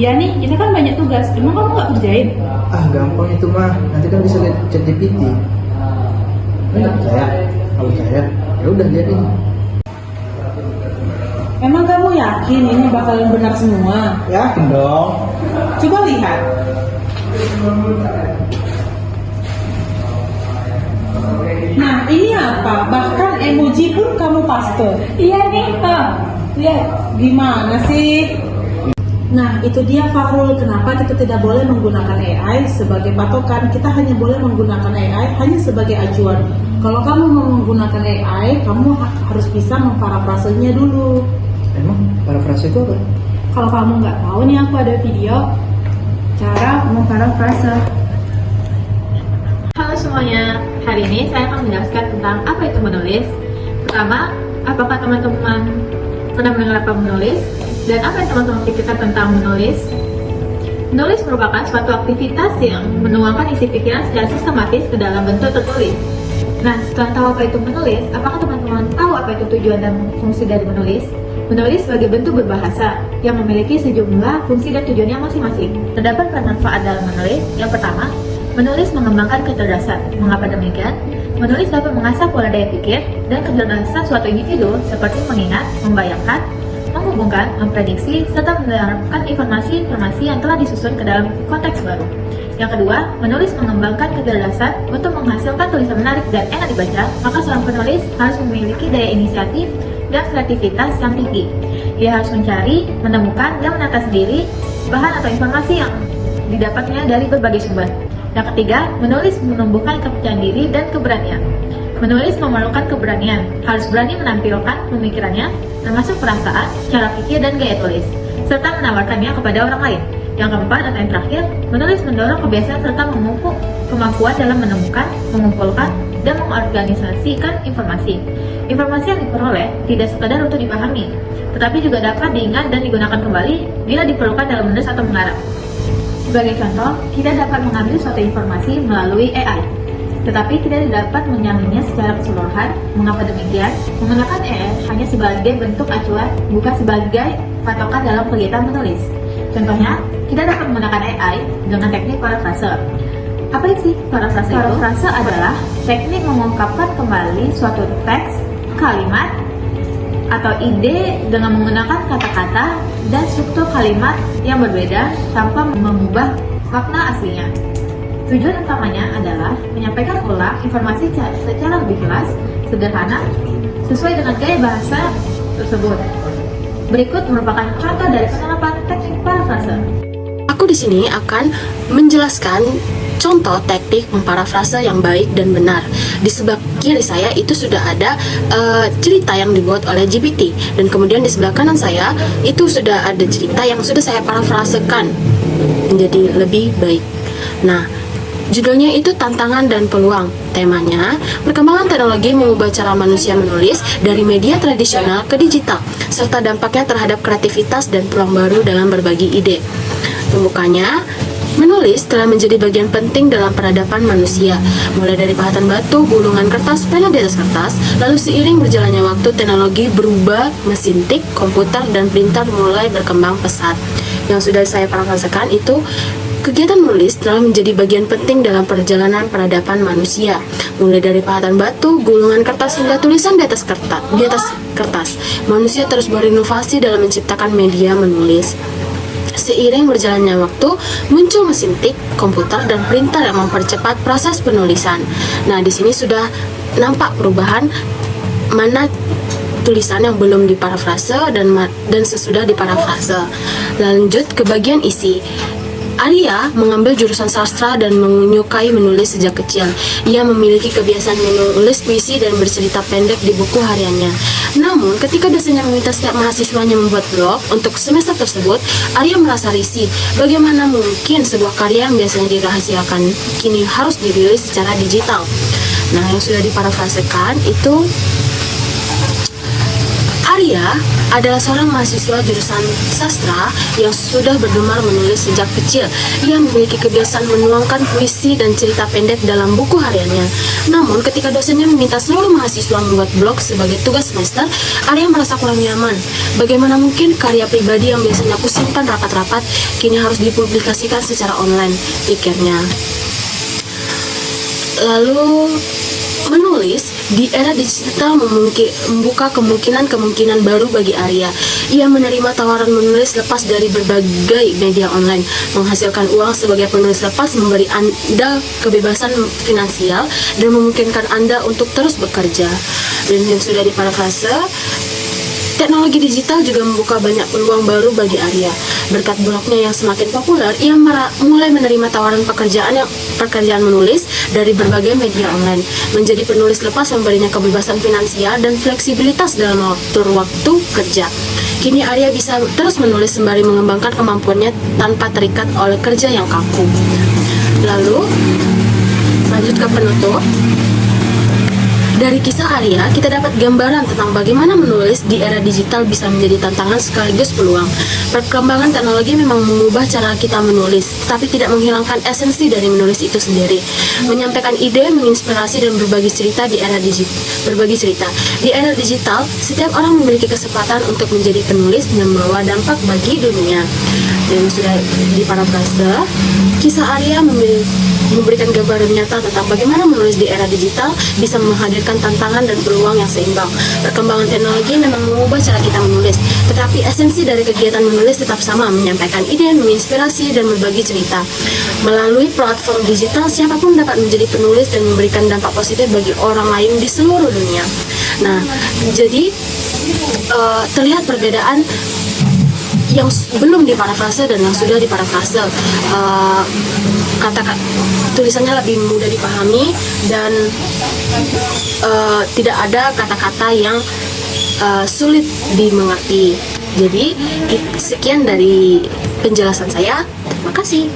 Iya nih, kita kan banyak tugas. Emang kamu nggak kerjain? Ah, gampang itu mah. Nanti kan bisa lihat ChatGPT. Nggak percaya? Kalau percaya, ya udah liatin. Memang kamu yakin ini bakalan benar semua? Yakin dong. Coba lihat. Nah, ini apa? Bahkan emoji pun kamu paste. Iya nih, lihat. Gimana sih? Nah, itu dia Fahrul, kenapa kita tidak boleh menggunakan AI sebagai patokan. Kita hanya boleh menggunakan AI hanya sebagai acuan. Kalau kamu mau menggunakan AI, kamu harus bisa memparafrasenya dulu. Emang parafrase itu apa? Kalau kamu nggak tahu nih, aku ada video cara memparafrase. Halo semuanya, hari ini saya akan menjelaskan tentang apa itu menulis. Pertama, apakah teman-teman pernah mendengar apa menulis? Dan apa yang teman-teman pikirkan tentang menulis? Menulis merupakan suatu aktivitas yang menuangkan isi pikiran secara sistematis ke dalam bentuk tertulis. Nah, setelah tahu apa itu menulis, apakah teman-teman tahu apa itu tujuan dan fungsi dari menulis? Menulis sebagai bentuk berbahasa yang memiliki sejumlah fungsi dan tujuannya masing-masing. Terdapat manfaat dalam menulis. Yang pertama, menulis mengembangkan kecerdasan. Mengapa demikian? Menulis dapat mengasah pola daya pikir dan kecerdasan suatu individu seperti mengingat, membayangkan, menghubungkan, memprediksi, serta menerapkan informasi-informasi yang telah disusun ke dalam konteks baru. Yang kedua, menulis mengembangkan kecerdasan untuk menghasilkan tulisan menarik dan enak dibaca, maka seorang penulis harus memiliki daya inisiatif dan kreativitas yang tinggi. Ia harus mencari, menemukan, dan menata sendiri bahan atau informasi yang didapatnya dari berbagai sumber. Yang ketiga, menulis menumbuhkan kepercayaan diri dan keberanian. Menulis memerlukan keberanian, harus berani menampilkan pemikirannya, termasuk perasaan, cara pikir, dan gaya tulis, serta menawarkannya kepada orang lain. Yang keempat atau yang terakhir, menulis mendorong kebiasaan serta memupuk kemampuan dalam menemukan, mengumpulkan, dan mengorganisasikan informasi. Informasi yang diperoleh tidak sekadar untuk dipahami, tetapi juga dapat diingat dan digunakan kembali bila diperlukan dalam menulis atau mengarang. Sebagai contoh, kita dapat mengambil suatu informasi melalui AI, tetapi tidak dapat menyalinnya secara keseluruhan. Mengapa demikian? Menggunakan AI hanya sebagai bentuk acuan, bukan sebagai patokan dalam kegiatan menulis. Contohnya, kita dapat menggunakan AI dengan teknik parafrase. Apa sih parafrase itu? Parafrase adalah teknik mengungkapkan kembali suatu teks, kalimat, atau ide dengan menggunakan kata-kata dan struktur kalimat yang berbeda tanpa mengubah makna aslinya. Tujuan utamanya adalah menyampaikan ulang informasi secara lebih jelas, sederhana, sesuai dengan gaya bahasa tersebut. Berikut merupakan contoh dari penerapan teknik parafrase. Aku di sini akan menjelaskan contoh teknik memparafrase yang baik dan benar. Di sebelah kiri saya itu sudah ada cerita yang dibuat oleh GPT, dan kemudian di sebelah kanan saya itu sudah ada cerita yang sudah saya parafrasekan menjadi lebih baik. Nah, judulnya itu tantangan dan peluang. Temanya, perkembangan teknologi mengubah cara manusia menulis dari media tradisional ke digital, serta dampaknya terhadap kreativitas dan peluang baru dalam berbagi ide. Pembukanya, menulis telah menjadi bagian penting dalam peradaban manusia, mulai dari pahatan batu, gulungan kertas, pena di atas kertas, lalu seiring berjalannya waktu teknologi berubah, mesin tik, komputer, dan printer mulai berkembang pesat. Yang sudah saya parafrasekan itu, kegiatan menulis telah menjadi bagian penting dalam perjalanan peradaban manusia, mulai dari pahatan batu, gulungan kertas, hingga tulisan di atas kertas. Manusia terus berinovasi dalam menciptakan media menulis. Seiring berjalannya waktu, muncul mesin tik, komputer, dan printer yang mempercepat proses penulisan. Nah, di sini sudah nampak perubahan mana tulisan yang belum diparafrase dan sesudah diparafrase. Lanjut ke bagian isi. Arya mengambil jurusan sastra dan menyukai menulis sejak kecil. Ia memiliki kebiasaan menulis puisi dan bercerita pendek di buku hariannya. Namun, ketika dosennya meminta setiap mahasiswanya membuat blog untuk semester tersebut, Arya merasa risih. Bagaimana mungkin sebuah karya yang biasanya dirahasiakan kini harus dirilis secara digital? Nah, yang sudah diparafrasekan itu, Arya Arya adalah seorang mahasiswa jurusan sastra yang sudah bergemar menulis sejak kecil. Ia memiliki kebiasaan menuangkan puisi dan cerita pendek dalam buku hariannya. Namun, ketika dosennya meminta seluruh mahasiswa membuat blog sebagai tugas semester, Arya merasa kurang nyaman. Bagaimana mungkin karya pribadi yang biasanya aku simpan rapat-rapat kini harus dipublikasikan secara online, pikirnya. Lalu, menulis di era digital membuka kemungkinan baru bagi Arya. Ia menerima tawaran menulis lepas dari berbagai media online. Menghasilkan uang sebagai penulis lepas memberi Anda kebebasan finansial dan memungkinkan Anda untuk terus bekerja. Dan yang sudah diparafrase, teknologi digital juga membuka banyak peluang baru bagi Arya. Berkat blognya yang semakin populer, ia mulai menerima tawaran pekerjaan menulis dari berbagai media online. Menjadi penulis lepas memberinya kebebasan finansial dan fleksibilitas dalam waktu kerja. Kini Arya bisa terus menulis sembari mengembangkan kemampuannya tanpa terikat oleh kerja yang kaku. Lalu, lanjut ke penutup. Dari kisah Arya, kita dapat gambaran tentang bagaimana menulis di era digital bisa menjadi tantangan sekaligus peluang. Perkembangan teknologi memang mengubah cara kita menulis, tapi tidak menghilangkan esensi dari menulis itu sendiri. Menyampaikan ide, menginspirasi, dan berbagi cerita di era Di era digital, setiap orang memiliki kesempatan untuk menjadi penulis dan membawa dampak bagi dunia. Dan sudah diparafrase, kisah Arya memberikan gambaran nyata tentang bagaimana menulis di era digital bisa menghadirkan tantangan dan peluang yang seimbang. Perkembangan teknologi memang mengubah cara kita menulis, tetapi esensi dari kegiatan menulis tetap sama, menyampaikan ide, menginspirasi, dan berbagi cerita. Melalui platform digital, siapapun dapat menjadi penulis dan memberikan dampak positif bagi orang lain di seluruh dunia. Nah, jadi terlihat perbedaan yang belum diparafrase dan yang sudah diparafrase. Kata tulisannya lebih mudah dipahami dan tidak ada kata-kata yang sulit dimengerti. Jadi sekian dari penjelasan saya. Terima kasih.